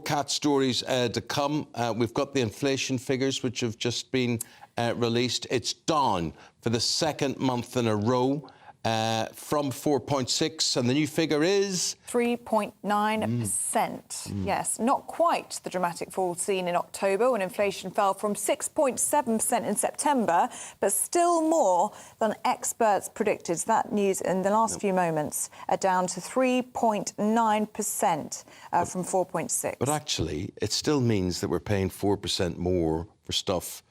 cat stories to come. We've got the inflation figures, which have just been released. It's down for the second month in a row. From 4.6, and the new figure is 3.9%. Yes, not quite the dramatic fall seen in October when inflation fell from 6.7% in September, but still more than experts predicted. So that news in the last few moments down to 3.9% from 4.6. But actually, it still means that we're paying 4% more for stuff.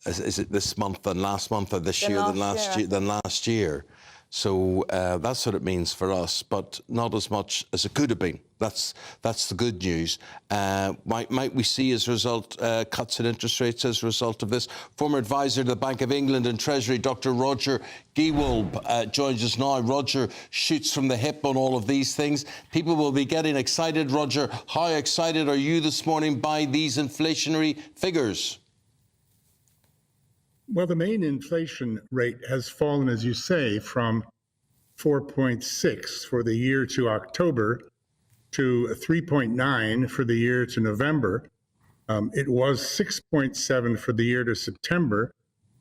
Is it this month than last month, or this year than last year? So that's what it means for us, but not as much as it could have been. That's the good news. Might we see, as a result, cuts in interest rates as a result of this? Former advisor to the Bank of England and Treasury, Dr. Roger Gewolb, joins us now. Roger shoots from the hip on all of these things. People will be getting excited. Roger, how excited are you this morning by these inflationary figures? Well, the main inflation rate has fallen, as you say, from 4.6 for the year to October to 3.9 for the year to November. It was 6.7 for the year to September.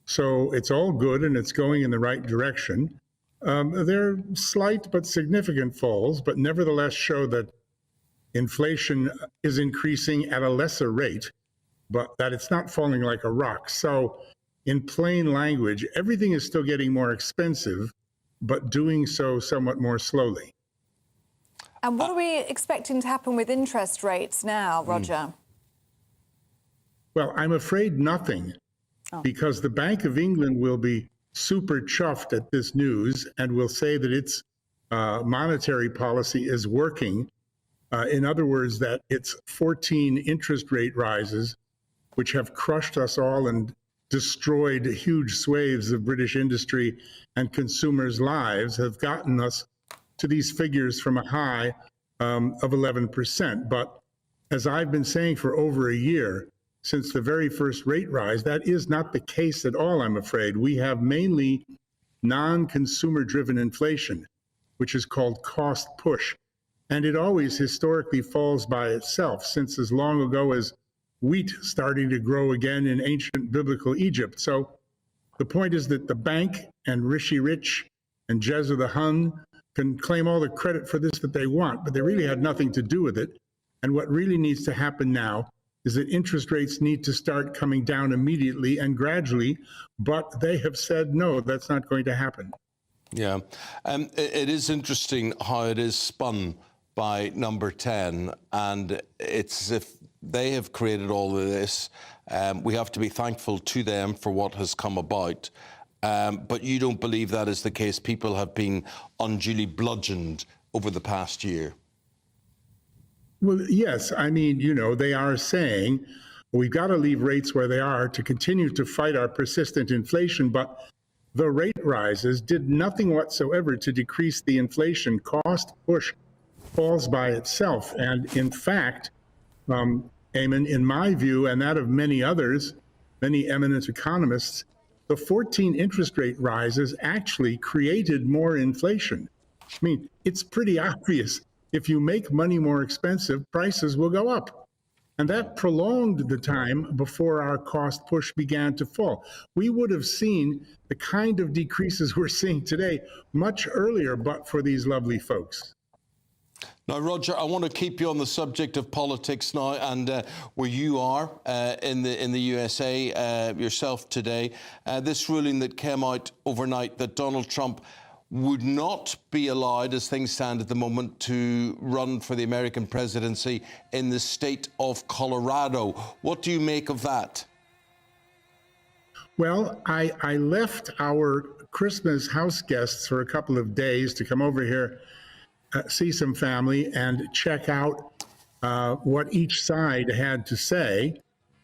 So it's all good and it's going in the right direction. They're slight but significant falls, but nevertheless show that inflation is increasing at a lesser rate, but that it's not falling like a rock. So in plain language, everything is still getting more expensive, but doing so somewhat more slowly. And what are we expecting to happen with interest rates now, Roger? Well, I'm afraid nothing, because the Bank of England will be super chuffed at this news and will say that its monetary policy is working. In other words, that its 14 interest rate rises, which have crushed us all and destroyed huge swathes of British industry and consumers' lives, have gotten us to these figures from a high of 11%. But as I've been saying for over a year, since the very first rate rise, that is not the case at all, I'm afraid. We have mainly non-consumer driven inflation, which is called cost push. And it always historically falls by itself, since as long ago as wheat starting to grow again in ancient biblical Egypt. So the point is that the bank and Rishi Rich and Jezza the Hun can claim all the credit for this that they want, but they really had nothing to do with it. And what really needs to happen now is that interest rates need to start coming down immediately and gradually, but they have said, no, that's not going to happen. Yeah, it is interesting how it is spun by Number 10, and it's as if they have created all of this. We have to be thankful to them for what has come about. But you don't believe that is the case? People have been unduly bludgeoned over the past year. Well, yes. I mean, you know, they are saying we've got to leave rates where they are to continue to fight our persistent inflation. But the rate rises did nothing whatsoever to decrease the inflation. Cost push falls by itself. And in fact, Eamon, in my view, and that of many others, many eminent economists, the 14 interest rate rises actually created more inflation. I mean, it's pretty obvious. If you make money more expensive, prices will go up. And that prolonged the time before our cost push began to fall. We would have seen the kind of decreases we're seeing today much earlier, but for these lovely folks. Now, Roger, I want to keep you on the subject of politics now, and where you are in the USA yourself today. This ruling that came out overnight that Donald Trump would not be allowed, as things stand at the moment, to run for the American presidency in the state of Colorado. What do you make of that? Well, I left our Christmas house guests for a couple of days to come over here, see some family, and check out what each side had to say.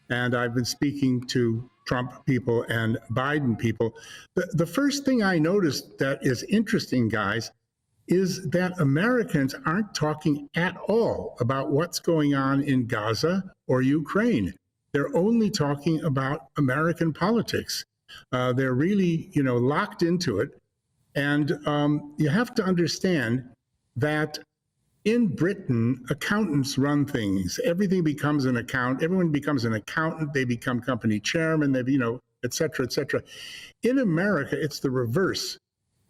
And I've been speaking to Trump people and Biden people. The first thing I noticed that is interesting, guys, is that Americans aren't talking at all about what's going on in Gaza or Ukraine. They're only talking about American politics. They're really, locked into it. And you have to understand that in Britain, accountants run things. Everything becomes an account. Everyone becomes an accountant. They become company chairman. They, et cetera, et cetera. In America, it's the reverse.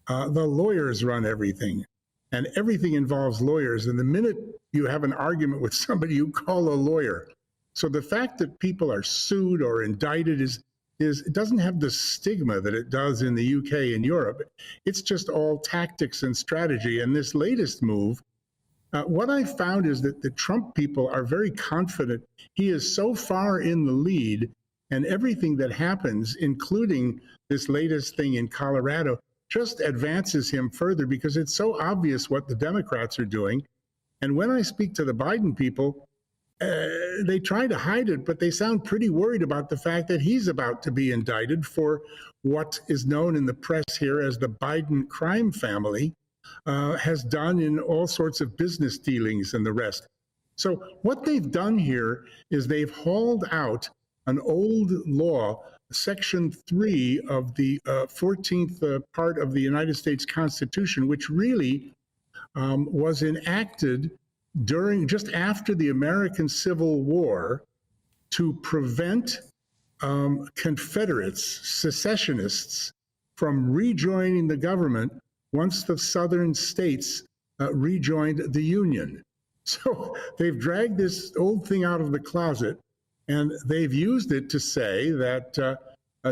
The lawyers run everything, and everything involves lawyers. And the minute you have an argument with somebody, you call a lawyer. So the fact that people are sued or indicted it doesn't have the stigma that it does in the UK and Europe. It's just all tactics and strategy. And this latest move, what I found is that the Trump people are very confident. He is so far in the lead, and everything that happens, including this latest thing in Colorado, just advances him further because it's so obvious what the Democrats are doing. And when I speak to the Biden people, they try to hide it, but they sound pretty worried about the fact that he's about to be indicted for what is known in the press here as the Biden crime family has done in all sorts of business dealings and the rest. So what they've done here is they've hauled out an old law, Section 3 of the 14th part of the United States Constitution, which really was enacted just after the American Civil War to prevent Confederates, secessionists, from rejoining the government once the southern states rejoined the Union. So they've dragged this old thing out of the closet, and they've used it to say that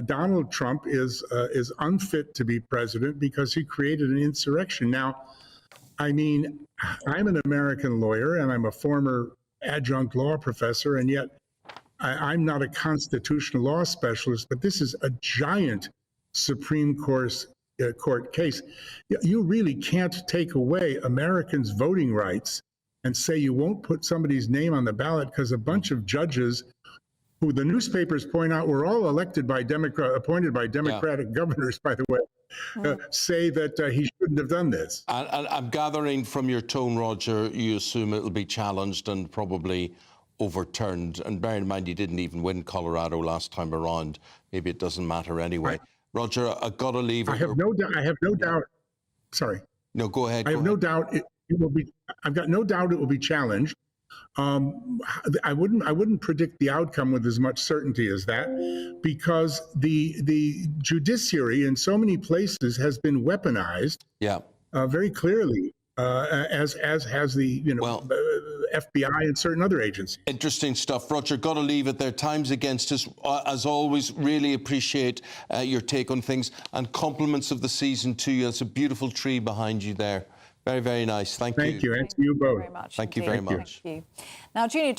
Donald Trump is unfit to be president because he created an insurrection. Now, I mean, I'm an American lawyer and I'm a former adjunct law professor, and yet I'm not a constitutional law specialist, but this is a giant Supreme Court case. You really can't take away Americans' voting rights and say you won't put somebody's name on the ballot because a bunch of judges, who the newspapers point out were all appointed by Democratic governors, by the way, say that he shouldn't have done this. And I'm gathering from your tone, Roger, you assume it'll be challenged and probably overturned. And bear in mind, he didn't even win Colorado last time around. Maybe it doesn't matter anyway. Roger, I've got to leave. I have no doubt. Sorry. No, go ahead. I have no doubt it will be. I've got no doubt it will be challenged. I wouldn't predict the outcome with as much certainty as that, because the judiciary in so many places has been weaponized. Yeah. Very clearly, as has the FBI and certain other agencies. Interesting stuff. Roger, got to leave it there. Time's against us. As always, really appreciate your take on things, and compliments of the season to you. It's a beautiful tree behind you there. Very, very nice. Thank you. Thank you, and to you both. Very much. Thank you very much. Thank you. Now, Junior